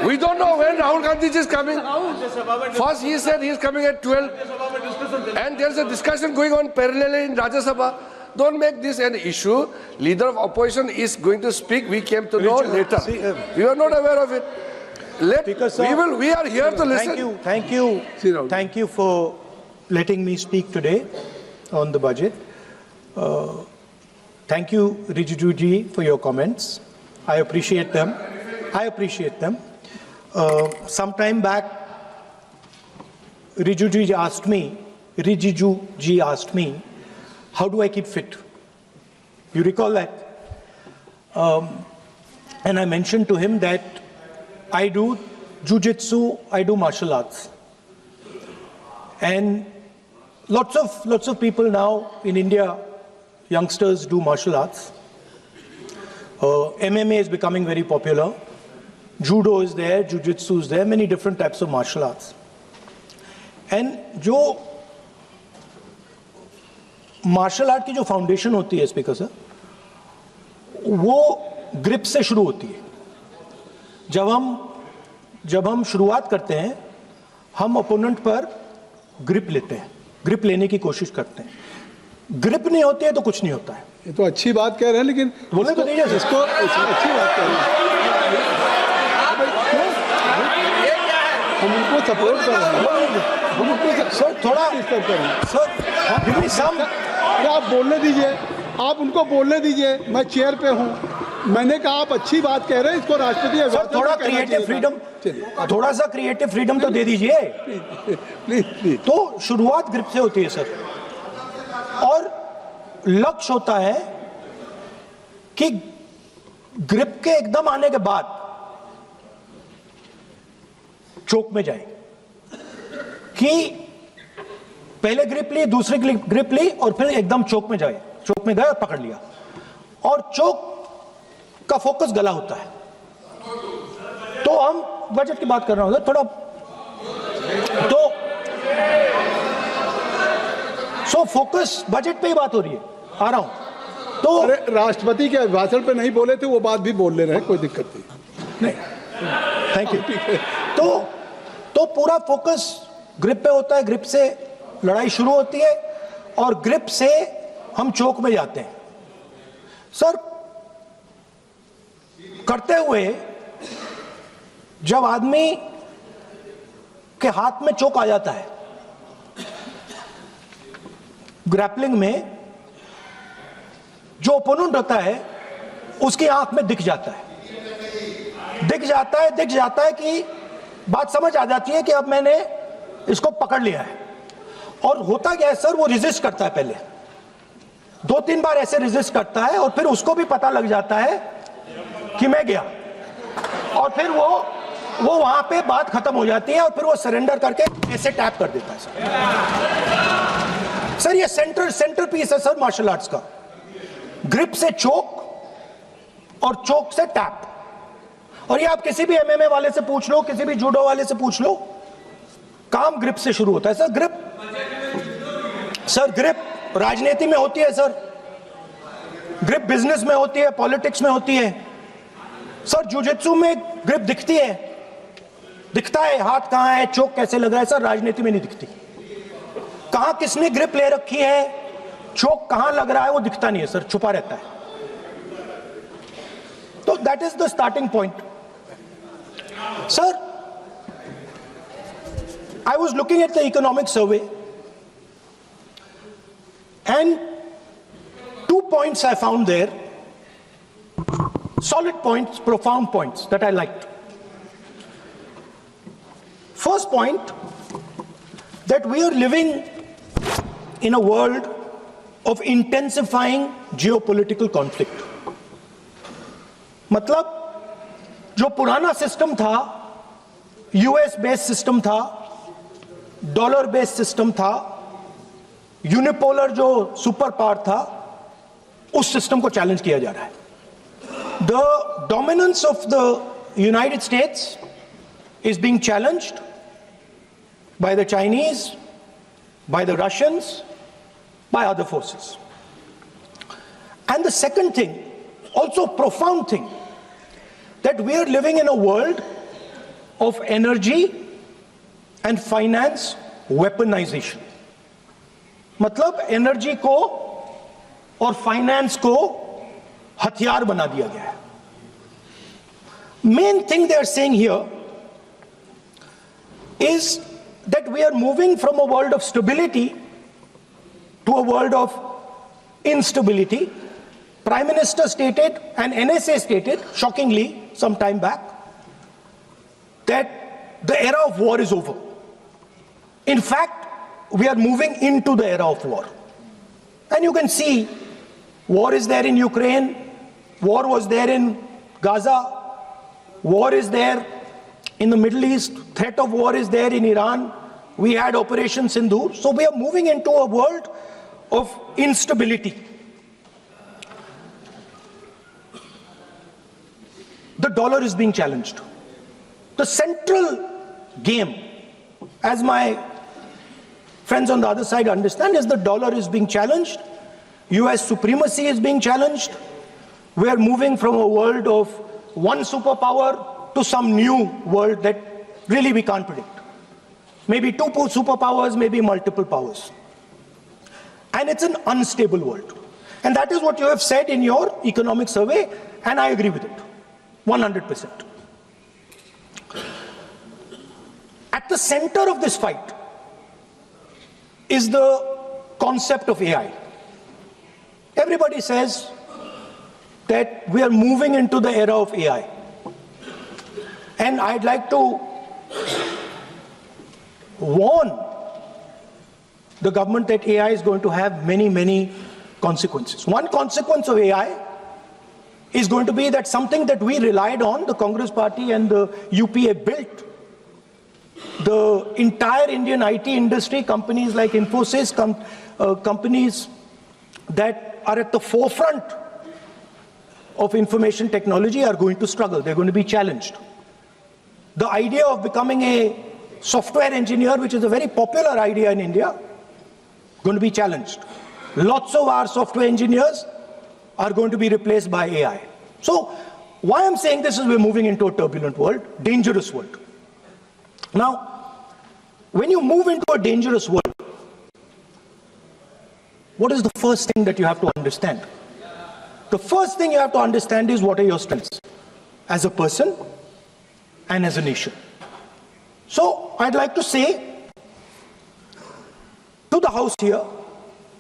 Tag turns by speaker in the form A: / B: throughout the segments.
A: We don't know when Rahul Gandhi is coming. First he said he is coming at 12. And there's a discussion going on parallelly in Rajya Sabha. Don't make this an issue. Leader of opposition is going to speak. We came to know later. We were not aware of it. We are here to listen.
B: Thank you for letting me speak today on the budget. Thank you, Rijiju ji, for your comments. I appreciate them. Some time back, Rijiju ji asked me, how do I keep fit? You recall that? And I mentioned to him that I do jiu-jitsu, I do martial arts. And lots of people now in India, youngsters do martial arts. MMA is becoming very popular. Judo is there, jiu-jitsu is there, many different types of martial arts. And जो martial art की जो foundation होती है speaker sir, वो grip से शुरू होती है. जब हम शुरुआत करते हैं, हम ओपोनेंट पर ग्रिप लेते हैं, ग्रिप लेने की कोशिश करते हैं. ग्रिप नहीं होती है तो कुछ नहीं होता है.
C: ये तो अच्छी बात कह रहे हैं, लेकिन
B: बोलने तो दीजिए
C: इसको अच्छी बात कह रहे हैं. हम उनको सपोर्ट कर रहे हैं. हम उनको
B: सर थोड़ा
C: डिस्टर्ब कर रहे हैं.
B: सर
C: आप बोलने दीजिए, आप उनको बोलने दीजिए. मैं चेयर पे हूँ. मैंने कहा आप अच्छी बात कह रहे हैं, इसको राष्ट्रपति
B: थोड़ा क्रिएटिव फ्रीडम, थोड़ा सा क्रिएटिव फ्रीडम तो दे दीजिए.
C: प्लीज.
B: तो शुरुआत ग्रिप से होती है सर, और लक्ष्य होता है कि ग्रिप के एकदम आने के बाद चोक में जाए, कि पहले ग्रिप ली, दूसरी ग्रिप ली, और फिर एकदम चोक में जाए. चोक में गए और पकड़ लिया. और चोक का फोकस गला होता है. तो हम बजट की बात कर रहे हैं थोड़ा, तो फोकस बजट पे ही बात हो रही है. आ रहा हूं. तो
C: राष्ट्रपति के भाषण पे नहीं बोले थे, वो बात भी बोल ले रहे हैं, कोई दिक्कत नहीं.
B: Thank you. तो पूरा फोकस ग्रिप पे होता है. ग्रिप से लड़ाई शुरू होती है और ग्रिप से हम चौक में जाते हैं. सर, करते हुए जब आदमी के हाथ में चोक आ जाता है, ग्रैपलिंग में जो ओपोनेंट होता है उसकी आंख में दिख जाता है कि बात समझ आ जाती है कि अब मैंने इसको पकड़ लिया है. और होता क्या है सर, वो रेजिस्ट करता है. पहले 2-3 बार ऐसे रेजिस्ट करता है और फिर उसको भी पता लग जाता है कि मैं गया, और फिर वो वहां पे बात खत्म हो जाती है और फिर वो सरेंडर करके ऐसे टैप कर देता है. सर ये सेंटर पीस है सर मार्शल आर्ट्स का. ग्रिप से चोक और चोक से टैप. और ये आप किसी भी एमएमए वाले से पूछ लो, किसी भी जूडो वाले से पूछ लो, काम ग्रिप से शुरू होता है. सर ग्रिप राजनीति में होती है सर, ग्रिप बिजनेस में होती है, पॉलिटिक्स में होती है. सर जुजित्सु में ग्रिप दिखता है हाथ कहां है, चोक कैसे लग रहा है. सर राजनीति में नहीं दिखती. कहां किसने ग्रिप ले रखी है, चोक कहां लग रहा है, वो दिखता नहीं है सर, छुपा रहता है. तो that is the starting point. Sir, I was looking at the economic survey, and 2 points I found there, solid points, profound points that I liked. First point, that we are living in a world of intensifying geopolitical conflict. मतलब जो पुराना system था, US based system था, dollar based system था, unipolar जो super power था, उस system को चैलेंज किया जा रहा है. The dominance of the United states is being challenged by the Chinese, by the Russians, by other forces. And the second thing, also profound thing, that we are living in a world of energy and finance weaponization. मतलब energy को और finance को हथियार बना दिया गया है. Main thing they are saying here is that we are moving from a world of stability to a world of instability. Prime Minister stated and NSA stated, shockingly, some time back, that the era of war is over. In fact, we are moving into the era of war. And you can see, war is there in Ukraine, war was there in Gaza, war is there in the Middle East, threat of war is there in Iran, we had Operation Sindoor. So we are moving into a world of instability. The dollar is being challenged. The central game, as my friends on the other side understand, is the dollar is being challenged. US supremacy is being challenged. We are moving from a world of one superpower to some new world that really we can't predict. Maybe two superpowers, maybe multiple powers. And it's an unstable world. And that is what you have said in your economic survey, and I agree with it, 100%. At the center of this fight is the concept of AI. Everybody says that we are moving into the era of AI. And I'd like to warn the government that AI is going to have many, many consequences. One consequence of AI is going to be that something that we relied on, the Congress Party and the UPA built, the entire Indian IT industry, companies like Infosys, companies that are at the forefront of information technology are going to struggle. They're going to be challenged. The idea of becoming a software engineer, which is a very popular idea in India, going to be challenged. Lots of our software engineers are going to be replaced by AI. So why I'm saying this is we're moving into a turbulent world, dangerous world. Now, when you move into a dangerous world, what is the first thing that you have to understand? The first thing you have to understand is what are your strengths as a person and as a nation. So I'd like to say to the House here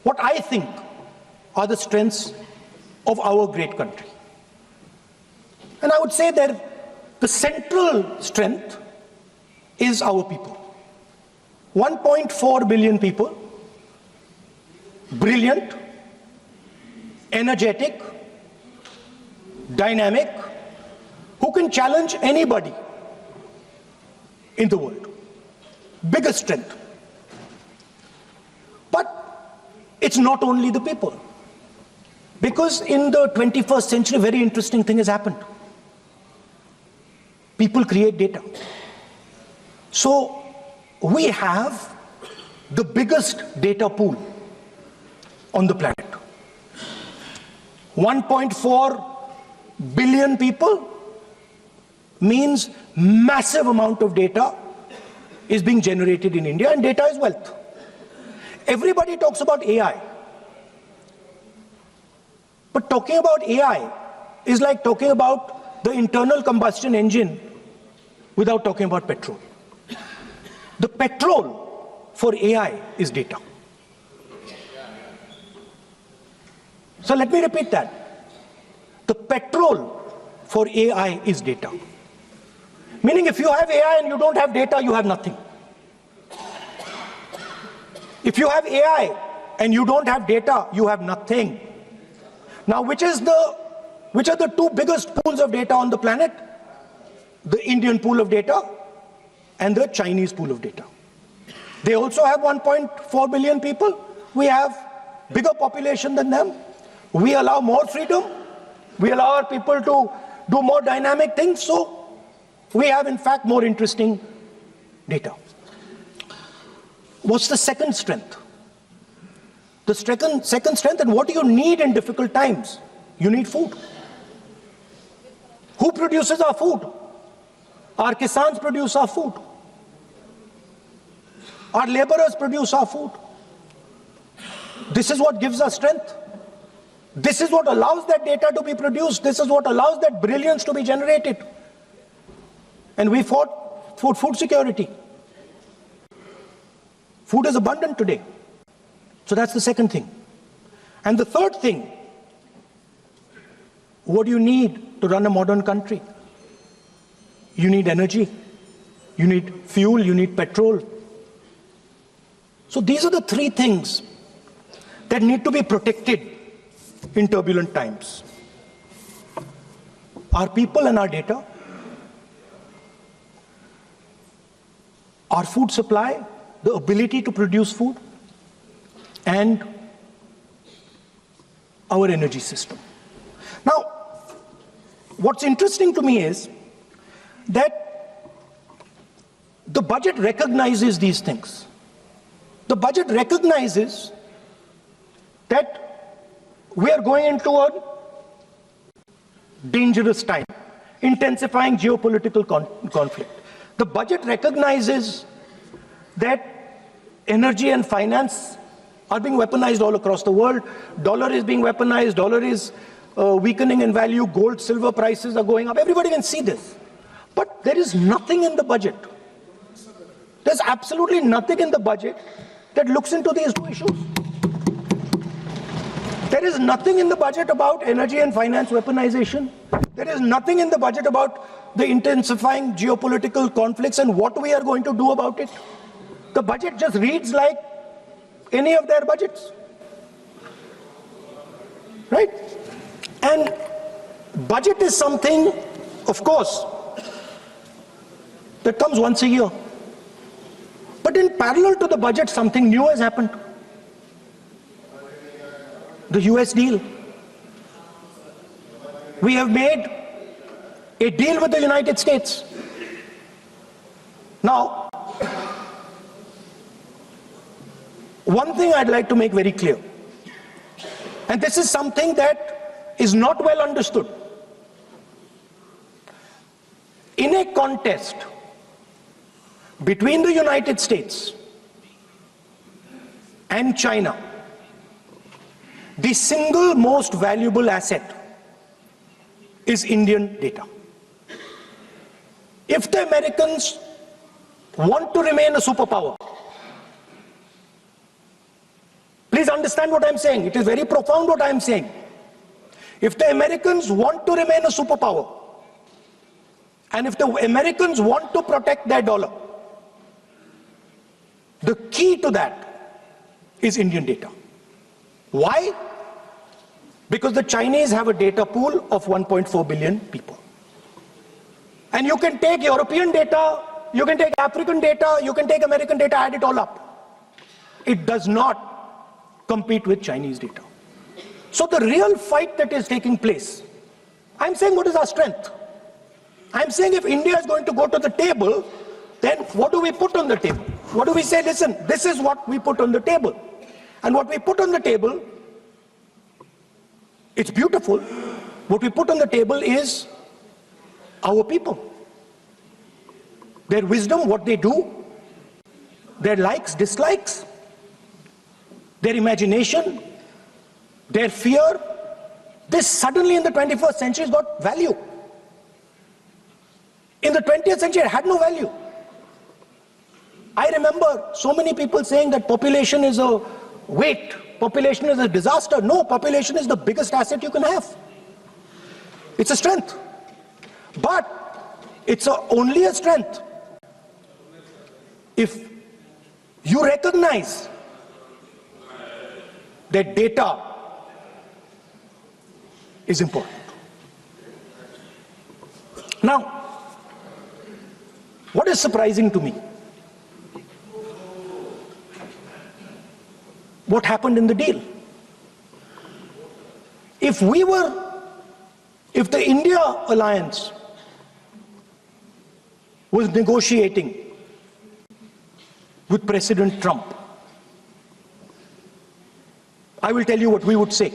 B: what I think are the strengths of our great country. And I would say that the central strength is our people. 1.4 billion people, brilliant, energetic, dynamic, who can challenge anybody in the world. Biggest strength. But it's not only the people. Because in the 21st century, a very interesting thing has happened. People create data. So we have the biggest data pool on the planet. 1.4 billion people means massive amount of data is being generated in India, and data is wealth. Everybody talks about AI. But talking about AI is like talking about the internal combustion engine without talking about petrol. The petrol for AI is data. So let me repeat that. The petrol for AI is data. Meaning if you have AI and you don't have data, you have nothing. If you have AI and you don't have data, you have nothing. Now, which are the two biggest pools of data on the planet? The Indian pool of data and the Chinese pool of data. They also have 1.4 billion people. We have bigger population than them. We allow more freedom. We allow our people to do more dynamic things. So we have, in fact, more interesting data. What's the second strength? The second strength, and what do you need in difficult times? You need food. Who produces our food? Our kisans produce our food. Our laborers produce our food. This is what gives us strength. This is what allows that data to be produced. This is what allows that brilliance to be generated. And we fought for food security. Food is abundant today. So that's the second thing. And the third thing, what do you need to run a modern country? You need energy. You need fuel. You need petrol. So these are the three things that need to be protected in turbulent times. Our people and our data, our food supply, the ability to produce food, and our energy system. Now, what's interesting to me is that the budget recognizes these things. The budget recognizes that we are going into a dangerous time, intensifying geopolitical conflict. The budget recognizes that energy and finance are being weaponized all across the world. Dollar is being weaponized, dollar is weakening in value, gold, silver prices are going up. Everybody can see this. But there is nothing in the budget. There's absolutely nothing in the budget that looks into these two issues. There is nothing in the budget about energy and finance weaponization. There is nothing in the budget about the intensifying geopolitical conflicts and what we are going to do about it. The budget just reads like any of their budgets. Right? And budget is something, of course, that comes once a year. But in parallel to the budget, something new has happened. The US deal. We have made a deal with the United States. Now, one thing I'd like to make very clear, and this is something that is not well understood. In a contest between the United States and China, the single most valuable asset is Indian data. If the Americans want to remain a superpower, please understand what I'm saying. It is very profound what I'm saying. If the Americans want to remain a superpower, and if the Americans want to protect their dollar, the key to that is Indian data. Why? Because the Chinese have a data pool of 1.4 billion people. And you can take European data, you can take African data, you can take American data, add it all up. It does not compete with Chinese data. So the real fight that is taking place, I'm saying what is our strength? I'm saying if India is going to go to the table, then what do we put on the table? What do we say? Listen, this is what we put on the table. And what we put on the table, it's beautiful. What we put on the table is our people. Their wisdom, what they do, their likes, dislikes, their imagination, their fear. This suddenly in the 21st century has got value. In the 20th century, it had no value. I remember so many people saying that population is a weight, population is a disaster. No, population is the biggest asset you can have. It's a strength. But it's only a strength if you recognize that data is important. Now, what is surprising to me? What happened in the deal? If the India alliance was negotiating with President Trump, I will tell you what we would say.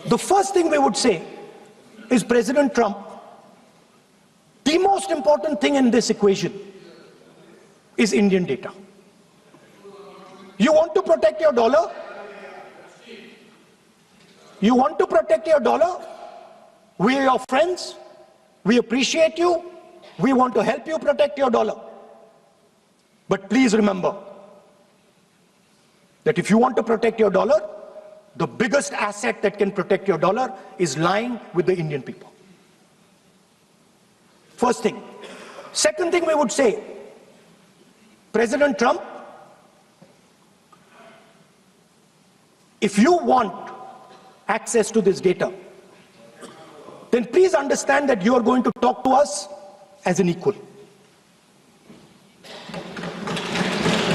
B: The first thing we would say is President Trump. The most important thing in this equation is Indian data. You want to protect your dollar? You want to protect your dollar? We are your friends. We appreciate you. We want to help you protect your dollar. But please remember that if you want to protect your dollar, the biggest asset that can protect your dollar is lying with the Indian people. First thing. Second thing we would say, President Trump, if you want access to this data, then please understand that you are going to talk to us as an equal.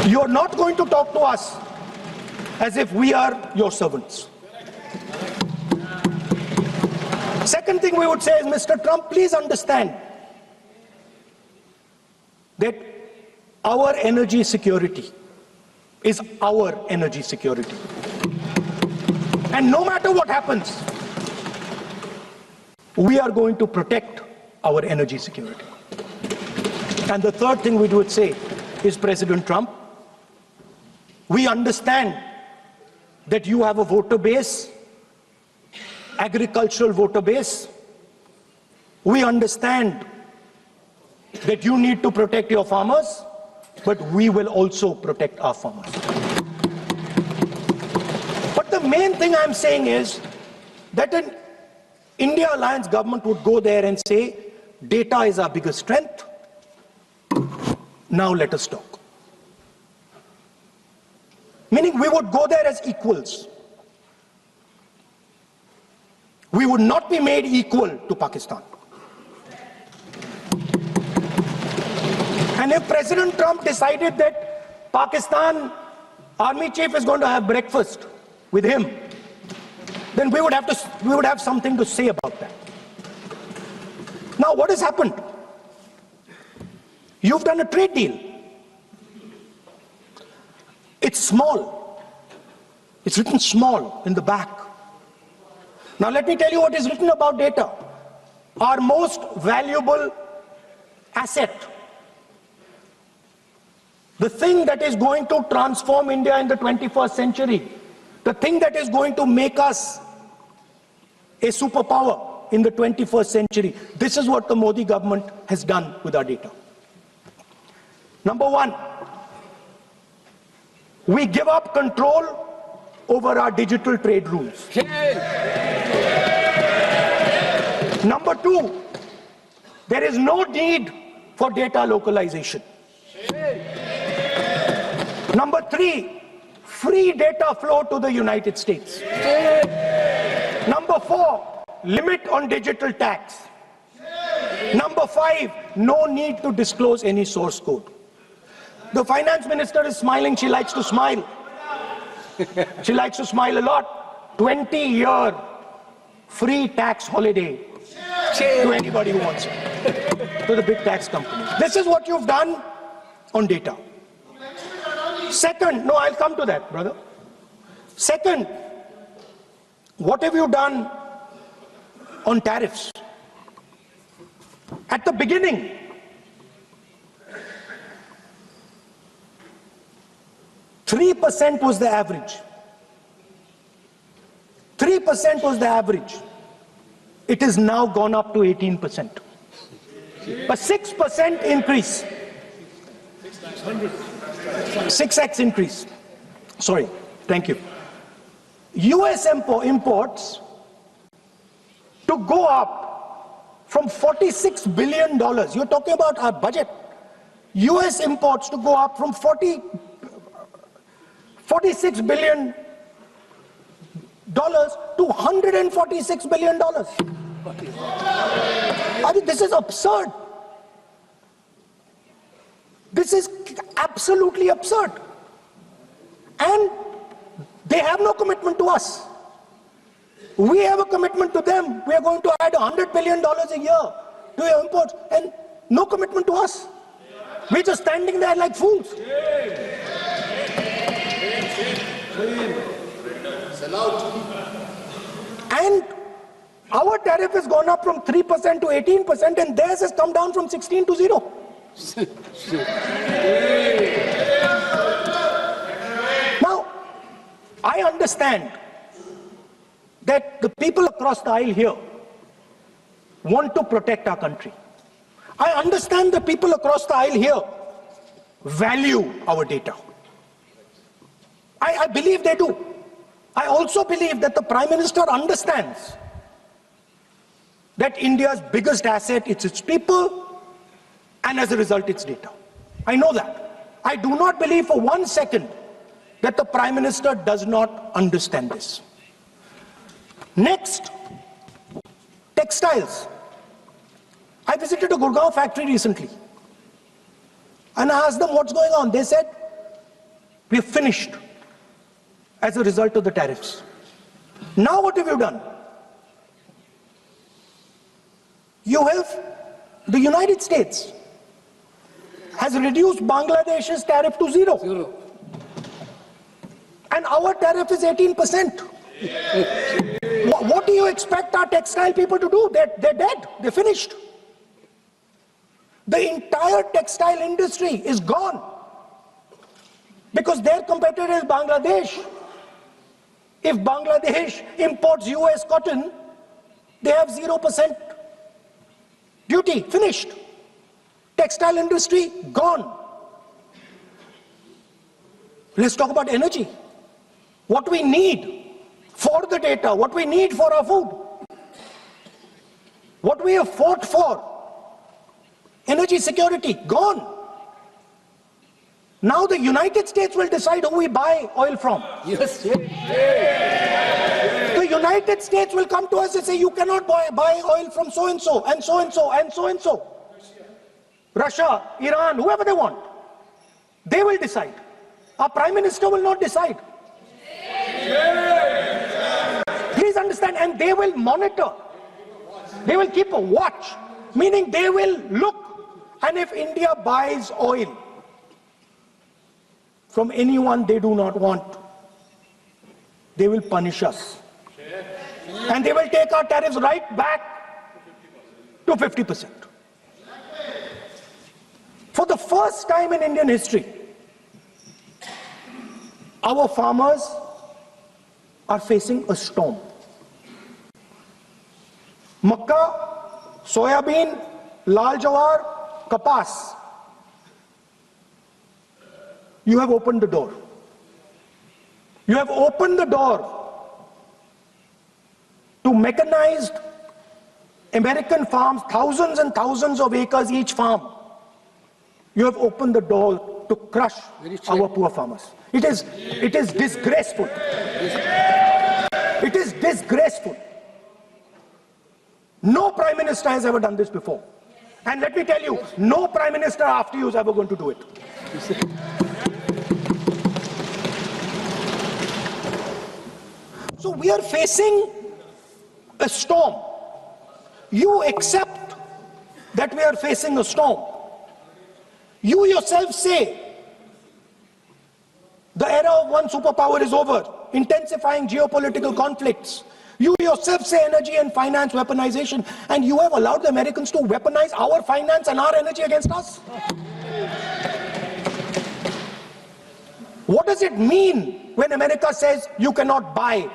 B: You are not going to talk to us as if we are your servants. Second thing we would say is, Mr. Trump, please understand that our energy security is our energy security. And no matter what happens, we are going to protect our energy security. And the third thing we would say is, President Trump, we understand that you have a voter base, agricultural voter base. We understand that you need to protect your farmers, but we will also protect our farmers. But the main thing I'm saying is that an India Alliance government would go there and say, data is our biggest strength. Now let us talk. Meaning we would go there as equals. We would not be made equal to Pakistan. And if President Trump decided that Pakistan army chief is going to have breakfast with him, then we would have something to say about that. Now what has happened? You've done a trade deal. It's small. It's written small in the back. Now let me tell you what is written about data. Our most valuable asset. The thing that is going to transform India in the 21st century. The thing that is going to make us a superpower in the 21st century. This is what the Modi government has done with our data. Number one, we give up control over our digital trade rules. Number two, there is no need for data localization. Number three, free data flow to the United States. Number four, limit on digital tax. Number five, no need to disclose any source code. The finance minister is smiling. She likes to smile. She likes to smile a lot. 20-year free tax holiday to anybody who wants it, to the big tax companies. This is what you've done on data. Second, no, I'll come to that, brother. Second, what have you done on tariffs? At the beginning, %3 was the average. 3% was the average. It has now gone up to 18%. A 6% increase. 6x increase. Sorry, thank you. US imports to go up from $46 billion. You're talking about our budget. US imports to go up from $46 billion to $146 billion. I mean, this is absurd. This is absolutely absurd. And they have no commitment to us. We have a commitment to them. We are going to add $100 billion a year to your imports, and no commitment to us. We're just standing there like fools. And Our tariff has gone up from 3% to 18% and theirs has come down from 16 to 0. Now, I understand that the people across the aisle here want to protect our country. I understand the people across the aisle here value our data. I believe they do. I also believe that the Prime Minister understands that India's biggest asset is its people and as a result its data. I know that. I do not believe for 1 second that the Prime Minister does not understand this. Next, textiles. I visited a Gurgaon factory recently and I asked them what's going on. They said, we're finished as a result of the tariffs. Now what have you done? You have, the United States has reduced Bangladesh's tariff to 0. And our tariff is 18%. What do you expect our textile people to do? They're dead. They're finished. The entire textile industry is gone because their competitor is Bangladesh. If Bangladesh imports US cotton, they have 0% duty. Finished. Textile industry gone. Let's talk about energy. What we need for the data, what we need for our food, what we have fought for, energy security, gone. Now the United States will decide who we buy oil from.
A: Yes.
B: The United States will come to us and say, you cannot buy oil from so-and-so, and so-and-so, and so-and-so. Russia, Iran, whoever they want. They will decide. Our Prime Minister will not decide. Please understand, and they will monitor. They will keep a watch, meaning they will look, and if India buys oil from anyone they do not want, they will punish us. And they will take our tariffs right back to 50%. For the first time in Indian history, our farmers are facing a storm. Makkah, soybean, lal jawar, kapas. You have opened the door. You have opened the door to mechanized American farms, thousands and thousands of acres each farm. You have opened the door to crush our poor farmers. It is disgraceful. It is disgraceful. No Prime Minister has ever done this before. And let me tell you, no Prime Minister after you is ever going to do it. So we are facing a storm. You accept that we are facing a storm. You yourself say the era of one superpower is over, intensifying geopolitical conflicts. You yourself say energy and finance weaponization, and you have allowed the Americans to weaponize our finance and our energy against us. What does it mean when America says you cannot buy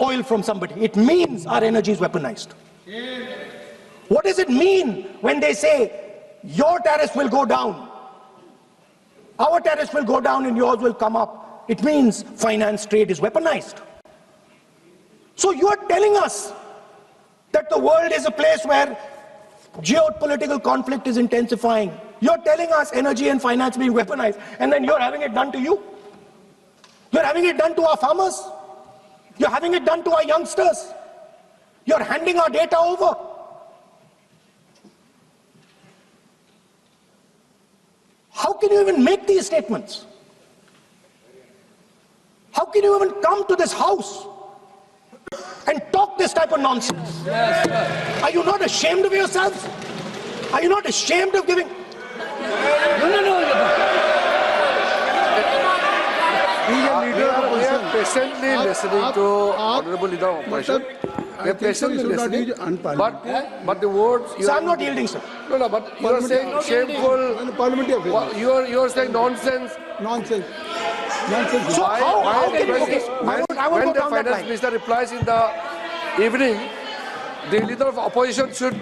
B: oil from somebody? It means our energy is weaponized. What does it mean when they say your tariffs will go down, our tariffs will go down and yours will come up? It means finance trade is weaponized. So you are telling us that the world is a place where geopolitical conflict is intensifying. You're telling us energy and finance being weaponized, and then you're having it done to you. You're having it done to our farmers. You're having it done to our youngsters. You're handing our data over. How can you even make these statements? How can you even come to this house and talk this type of nonsense? Are you not ashamed of yourselves? Are you not ashamed of giving?
A: No. We are patiently listening to Honorable Leader of Opposition. They're patiently listening. But the words.
B: Sir, I'm not yielding, sir.
A: No, but you are saying shameful.
C: Parliamentary affairs.
A: You are saying nonsense.
C: Nonsense. Nonsense.
B: So how can
A: when,
B: okay, I won't
A: when
B: go
A: the
B: down that
A: finance
B: line.
A: minister replies in the evening, the leader of opposition should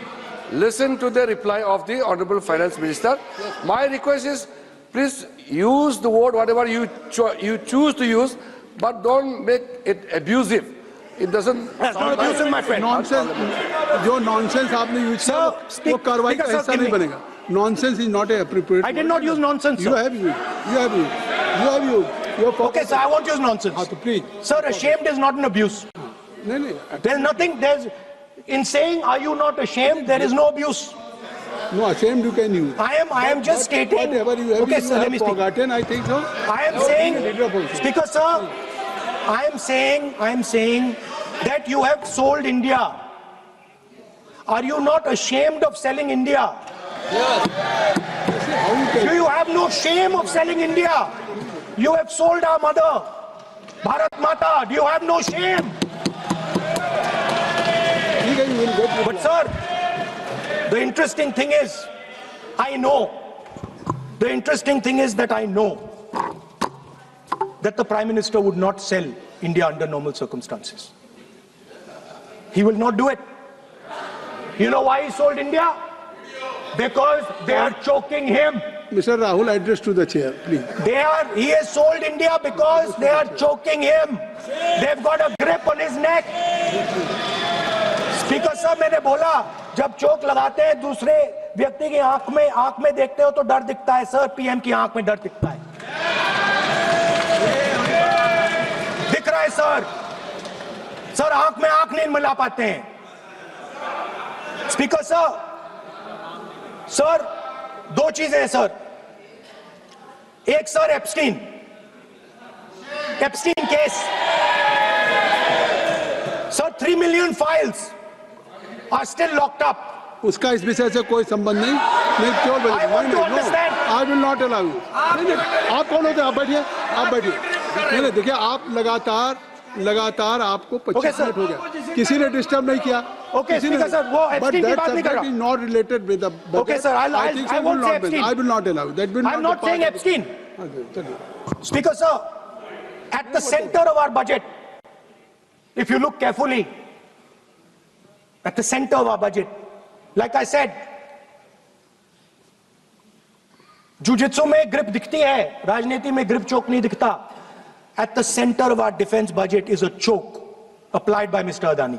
A: listen to the reply of the honorable finance minister. My request is, please use the word whatever you choose to use, but don't make it abusive. It doesn't.
B: That's not abusive, my friend.
C: Nonsense. जो nonsense आपने use किया वो कार्रवाई का हिस्सा नहीं बनेगा. Nonsense is not appropriate.
B: I did not use nonsense, sir.
C: You have used. You have used. You have used. You have
B: Okay, sir, I won't use nonsense.
C: please.
B: Sir, ashamed is not an abuse.
C: नहीं.
B: There's nothing, in saying, are you not ashamed, there is no abuse.
C: No, ashamed you can use.
B: I am just stating.
C: Whatever you have,
B: Okay, sir, let me speak.
C: forgotten, I think so.
B: I am saying, Speaker, sir, I am saying that you have sold India. Are you not ashamed of selling India? Do you have no shame of selling India? You have sold our mother, Bharat Mata. Do you have no shame? But sir, the interesting thing is, I know that the Prime Minister would not sell India under normal circumstances. He will not do it. You know why he sold India? Because they are choking him.
C: Mr. Rahul, address to the chair, please.
B: He has sold India because they are choking him. They've got a grip on his neck. Speaker साहब, मैंने बोला जब चोक लगाते हैं दूसरे व्यक्ति की आंख में देखते हो तो डर दिखता है सर. पीएम की आंख में डर दिखता है. दिख रहा है सर आंख में आंख नहीं मिला पाते हैं. स्पीकर सर दो चीजें हैं सर. एक sir Epstein case sir 3 million files are still locked up.
C: उसका इस विषय से कोई संबंध नहीं. मैं क्यों बोल रहा हूं? I will not allow you. आप कौन होते हैं? आप बैठिए. नहीं, देखिए आप लगातार आपको 25 मिनट हो गया. किसी ने डिस्टर्ब नहीं किया.
B: Okay, Speaker sir, वो एप्स्टीन की बात नहीं कर रहा.
C: But that subject is not related with the budget.
B: Okay, sir, I won't say Epstein.
C: I will not allow. That will
B: I'm not saying Epstein. Speaker sir, at the center of our budget, if you look carefully, at the center of our budget, like I said, jujitsu में grip दिखती है, राजनीति में grip choke नहीं दिखता. At the center of our defense budget is a choke applied by Mr. Adani.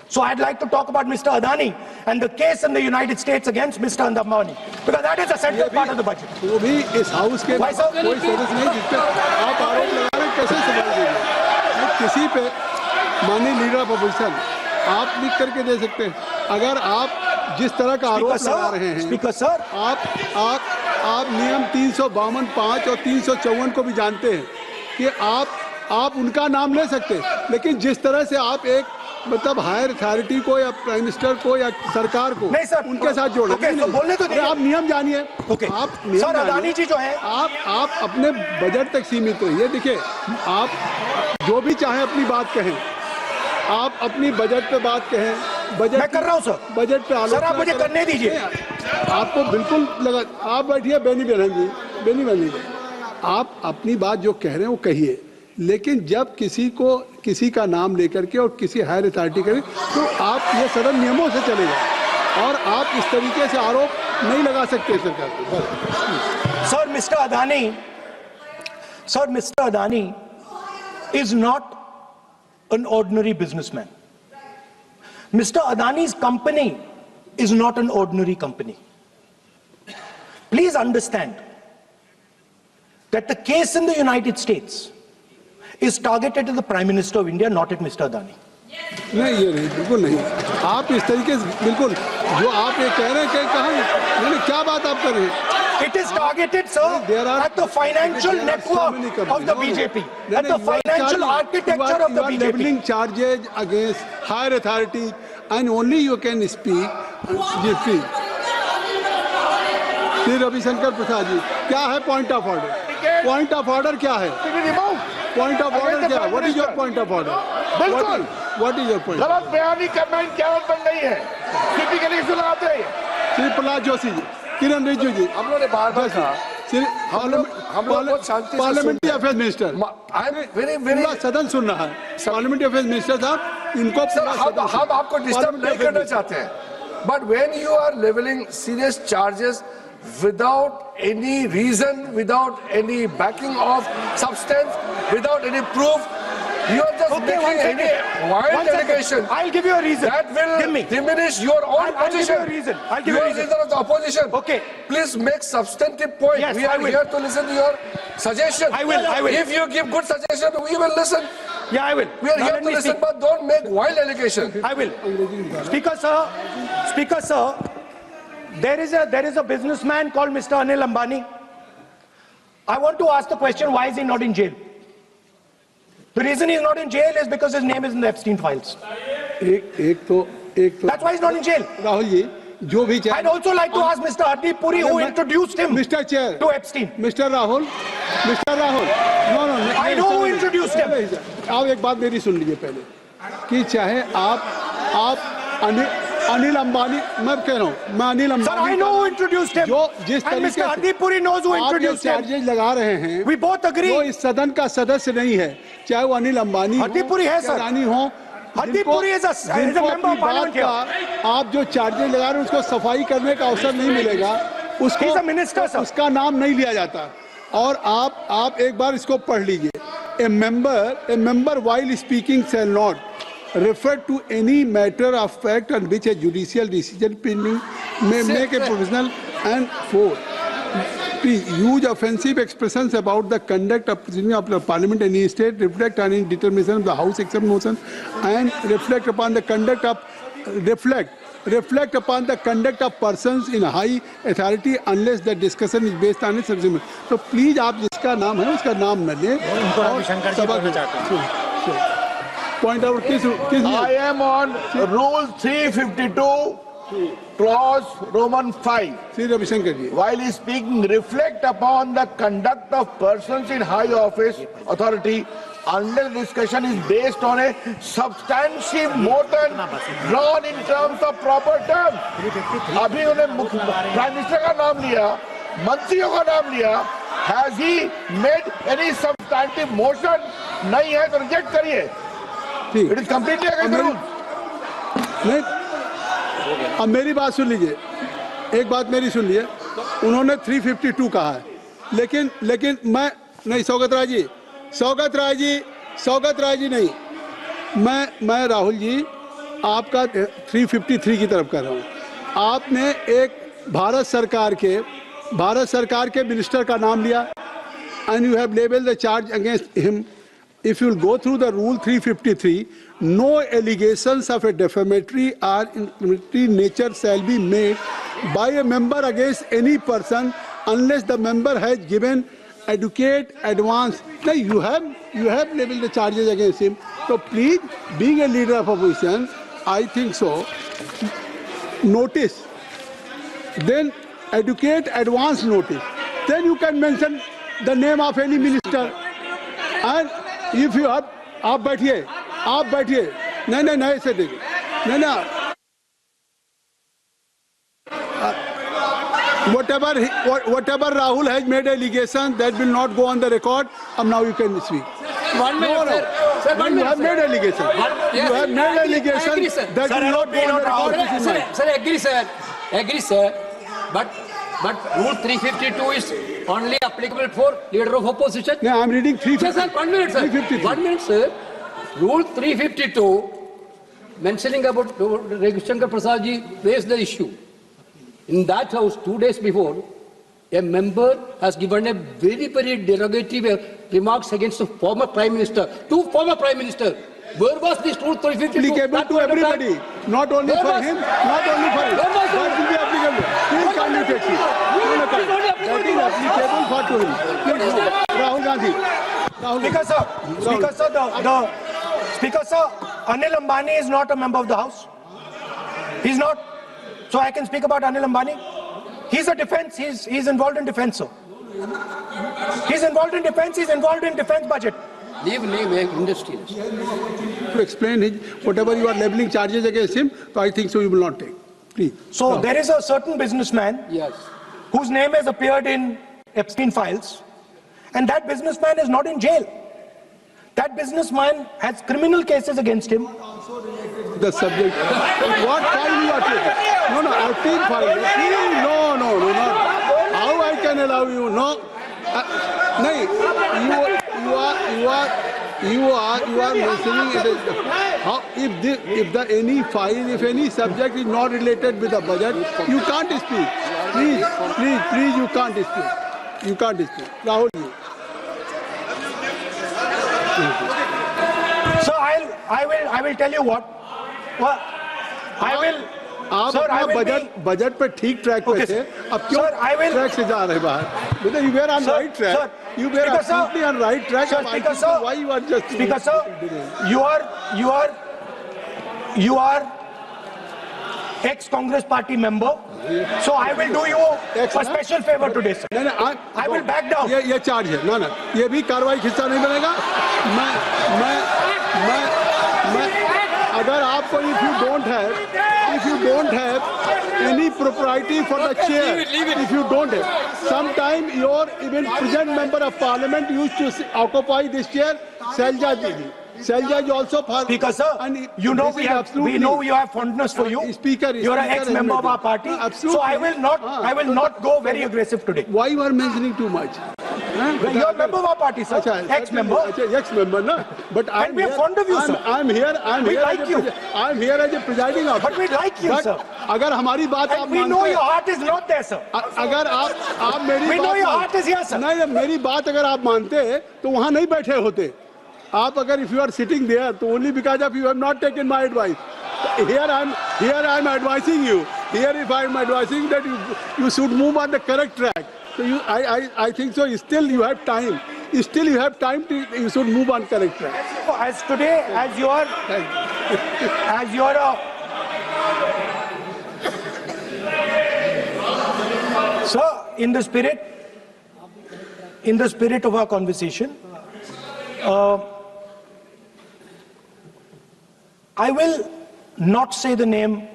B: So I'd like to talk about Mr. Adani and the case in the United States against Mr. Andamani, because that is a central part of the budget.
C: वो भी इस house के
B: Why, sir?
C: कोई service नहीं जिस पे आप आरोप लगा रहे हैं. कैसे संभाल देंगे? किसी पे माननीय लीडर ऑफ अपोजिशन आप लिख करके दे सकते हैं. अगर आप जिस तरह का आरोप लगा रहे हैं,
B: स्पीकर सर,
C: आप नियम 352(5) और 354 को भी जानते हैं कि आप उनका नाम ले सकते हैं, लेकिन जिस तरह से आप एक मतलब हायर अथॉरिटी को या प्राइम मिनिस्टर को या सरकार को
B: नहीं सर,
C: उनके साथ जोड़
B: तो बोलने तो दीजिए.
C: आप नियम जानिए. आप नियम
B: सर, अदानी जी जो है,
C: आप अपने बजट तक सीमित रहिए. देखिए आप जो भी चाहे अपनी बात कहें, आप अपनी बजट पे बात कहें. बजट
B: मैं कर रहा हूं सर.
C: बजट पे
B: सर आप मुझे करने दीजिए.
C: आपको बिल्कुल लगा. आप बैठिए बेनी बहन जी, आप अपनी बात जो कह रहे हैं वो कहिए, लेकिन जब किसी का नाम लेकर के और किसी हायर अथॉरिटी करें तो आप ये सदन नियमों से चलेगा और आप इस तरीके से आरोप नहीं लगा सकते सरकार को.
B: Sir mister Adani is not an ordinary businessman. Mr. Adani's company is not an ordinary company. Please understand that the case in the United States is targeted at the Prime Minister of India, not at Mr. Adani.
C: नहीं, ये नहीं, बिल्कुल नहीं. आप इस तरीके से बिल्कुल जो आप ये कह रहे हैं कि कहाँ क्या बात आप कर रहे हैं?
B: It is targeted, sir, at the financial network of the BJP, at the financial architecture of the BJP.
C: You are leveling charges against higher authority, and only you can speak. Shri Ravishankar Prasad ji, क्या है point of order? Point of order क्या है? Point of order क्या है? What is your point of order? What is your point?
D: गलत बयानी करना इनकी आदत बन गई है, किसी के लिए क्यों लगाते हैं?
C: श्री प्रहलाद जोशी जी, किरण रिजिजू जी,
A: हम लोगों ने बार-बार कहा हम लोग बहुत शांति से
C: parliamentary affairs minister,
A: I am very
C: पूरा सदन सुन रहा है। पार्लियामेंट्री अफेयर्स मिनिस्टर साहब, इनको
A: सर हम आपको डिस्टर्ब नहीं करना चाहते हैं, but when you are levelling serious charges without any reason, without any backing of substance, without any proof, you are just making any wild allegation.
B: I'll give you a reason.
A: That will diminish your own position.
B: I'll give you a reason. I'll give
A: you
B: you a
A: are
B: reason.
A: leader of the opposition.
B: Okay.
A: Please make substantive point.
B: Yes,
A: we are here to listen to your suggestion.
B: I will.
A: If you give good suggestion, we will listen.
B: Yeah, I will.
A: We are
B: Now
A: here
B: let
A: to
B: me
A: listen,
B: speak.
A: but don't make wild allegation.
B: I will. Speaker sir, there is a businessman called Mr. Anil Ambani. I want to ask the question, why is he not in jail? The reason he's not in jail is because his name is in the Epstein files.
C: एक तो
B: That's why he's not in jail.
C: Rahul ji, जो भी चाहे,
B: I'd also like to ask Mr. Hardeep Puri, who introduced him
C: mister chair,
B: to Epstein.
C: Mister Rahul, no
B: I know who introduced him.
C: आप एक बात मेरी सुन लीजिए पहले, कि चाहे आप अनिल अंबानी, मैं कह रहा हूँ, मैं Anil Ambani,
B: Sir, I know who introduced him.
C: जो जिस
B: And
C: तरीके
B: Mr.
C: से
B: Hardeep Puri knows who
C: आप जो
B: introduced him.
C: चार्जेज लगा रहे हैं,
B: We both agree.
C: वो इस सदन का सदस्य नहीं है, चाहे वो अनिल अंबानी
B: हरदीप पुरी है, सर।
C: रानी हो,
B: Hardeep Puri is a member of parliament here.
C: आप जो चार्जेज लगा रहे हैं उसको सफाई करने का अवसर नहीं मिलेगा, उसको
B: He's a minister, sir.
C: उसका नाम नहीं लिया जाता। और आप एक बार इसको पढ़ लीजिए, a member while speaking shall not refer to any matter of fact on which a judicial decision pending may make a provisional and for please use offensive expressions about the conduct of proceedings of the parliament in any state, reflect on any determination of the house except motion, and reflect upon the conduct of persons in high authority unless the discussion is based on a subsequent. So please आप जिसका नाम है उसका नाम न लें और point out किस
D: I am on Rule 352, Clause Roman 5.
C: Shri Ravishankar ji,
D: While speaking, reflect upon the conduct of persons in high office authority unless discussion is based on a substantive motion drawn in terms of proper terms. अभी उन्हें prime minister का नाम लिया, मंत्रियों का नाम लिया. Has he made any substantive motion? नहीं है तो रिजेक्ट करिए.
C: ठीक,
D: It is completely against the rules.
C: नहीं, अब मेरी बात सुन लीजिए, एक बात मेरी सुन लीजिए, उन्होंने 352 कहा है, लेकिन मैं नहीं, सौगत राय जी नहीं, मैं राहुल जी आपका 353 की तरफ कर रहा हूँ. आपने एक भारत सरकार के मिनिस्टर का नाम लिया, and you have labeled the charge against him. If you will go through the rule 353, no allegations of a defamatory or incriminatory nature shall be made by a member against any person unless the member has given adequate advance. Now you have labeled the charges against him. So please, being a leader of opposition, I think so. Notice, then adequate advance notice. Then you can mention the name of any minister. And if you have, आप बैठिए, नहीं ऐसे देखिए, नहीं, whatever Rahul has made allegation that will not go on the record. Now you can speak.
E: 1 minute, sir.
C: You have made allegation. You have made allegation that will not go on the record.
E: Sir, agree, sir. But Rule 352 is only applicable for leader of opposition.
C: Yeah, I am reading 350.
E: Sir, 1 minute, sir.
C: 353.
E: 1 minute, sir. Rule 352, mentioning about Ravishankar Prasad ji raised the issue. In that house, 2 days before, a member has given a very, very derogatory remarks against the former Prime Minister. 2 former Prime Minister. Where was this Rule 352?
C: Applicable to everybody, not only for him, not only for him. That will be applicable. Please kindly take it. That is applicable for to him. Please, no. Rahul Gandhi.
B: Speaker sir, Anil Ambani is not a member of the House. He's not. So I can speak about Anil Ambani. He's a defense. He's involved in defense, sir. He's involved in defense. He's involved in defense budget.
E: Leave name industrialist.
C: To explain his, whatever you are leveling charges against him, so I think so you will not take. Please.
B: So there is a certain businessman
E: Yes.
B: whose name has appeared in Epstein files, and that businessman is not in jail. That businessman has criminal cases against him.
C: The subject. What file you are taking? No, no, Epstein file. No, not. How I can allow you? No. No, you are mentioning it. How if any file, if any subject is not related with the budget, you can't speak. Please, you can't speak. You can't speak. Rahul, you.
B: So I will tell you what. I will.
C: आप
B: Sir, I
C: अपना
B: will
C: budget पे ठीक track पे
B: Okay,
C: थे,
B: sir.
C: अब क्यों
B: Sir, I will-
C: track से जा रहे बाहर? Because you were on
B: Sir,
C: right track.
B: sir,
C: You were
B: Speaker, sir.
C: absolutely on right track.
B: Sir,
C: I
B: Speaker,
C: think
B: sir.
C: Why you are just
B: Speaker, sir, you are ex-Congress party member. So I will do you a special favor today, sir.
C: नहीं,
B: I will back down.
C: ये charge है ना ये भी कार्रवाई हिस्सा नहीं बनेगा मैं अगर आपको if you don't have any propriety for the chair, if you don't have, sometime your even present member of parliament used to occupy this chair, Selja Didi. Selja is also for
B: Speaker, sir,
C: and
B: you know
C: this is absolutely-
B: we know we have fondness for you.
C: Speaker,
B: you are an
C: Speaker
B: ex-member of our
C: admitted.
B: party.
C: Absolutely.
B: So I will not go very aggressive today.
C: Why you are mentioning too much?
B: You are a member of our party, sir. Ex-member.
C: Ex-member, no. But
B: And we are fond of you, sir.
C: I'm here.
B: We like you.
C: I'm here as a presiding officer.
B: But we like you,
C: But
B: sir.
C: अगर हमारी बात आप
B: And we
C: मानते
B: know
C: हैं-
B: your heart is not there, sir.
C: अगर आप मेरी
B: We know
C: बात
B: your
C: मान-
B: heart is here, sir.
C: नहीं मेरी बात अगर आप मानते तो वहाँ नहीं बैठे होते आप अगर if you are sitting there तो only because of you have not taken my advice. Here I'm advising you. Here if I'm advising that you should move on the correct track. So I think so. Still you have time. Still you have time to you should move on correct track.
B: As today, as you are sir, in the spirit of our conversation, I will not say the name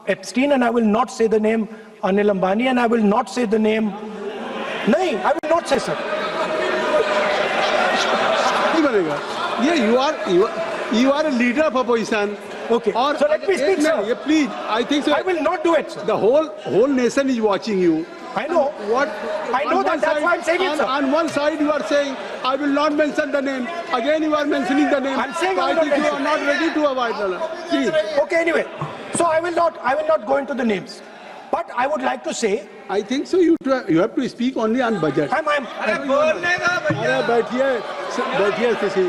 B: Epstein, and I will not say the name Anil Ambani, and I will not say the name. No, I will not say, sir.
C: नहीं बनेगा ये you are a leader of opposition.
B: Okay.
C: और
B: So let me speak, sir.
C: ये please I think so.
B: I will not do it, sir.
C: The whole nation is watching you.
B: I know.
C: What?
B: I know
C: on
B: that,
C: one
B: that's
C: side-
B: why I'm saying it, sir.
C: On one side you are saying, I will not mention the name. Again you are mentioning the name.
B: I'm saying
C: so
B: I
C: I
B: will not
C: think you are
B: mention.
C: not ready to avoid the Please.
B: Okay, anyway. So I will not go into the names. But I would like to say,
C: I think so you have to speak only on budget.
B: I'm
C: अरे बैठिए किसी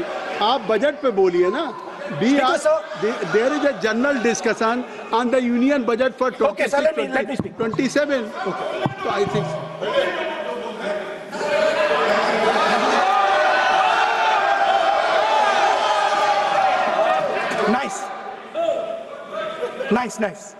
C: आप budget पे बोलिए ना there is a general discussion on the union budget for 26,
B: Okay, sir, let me speak.
C: 27. Okay. So I think
B: nice.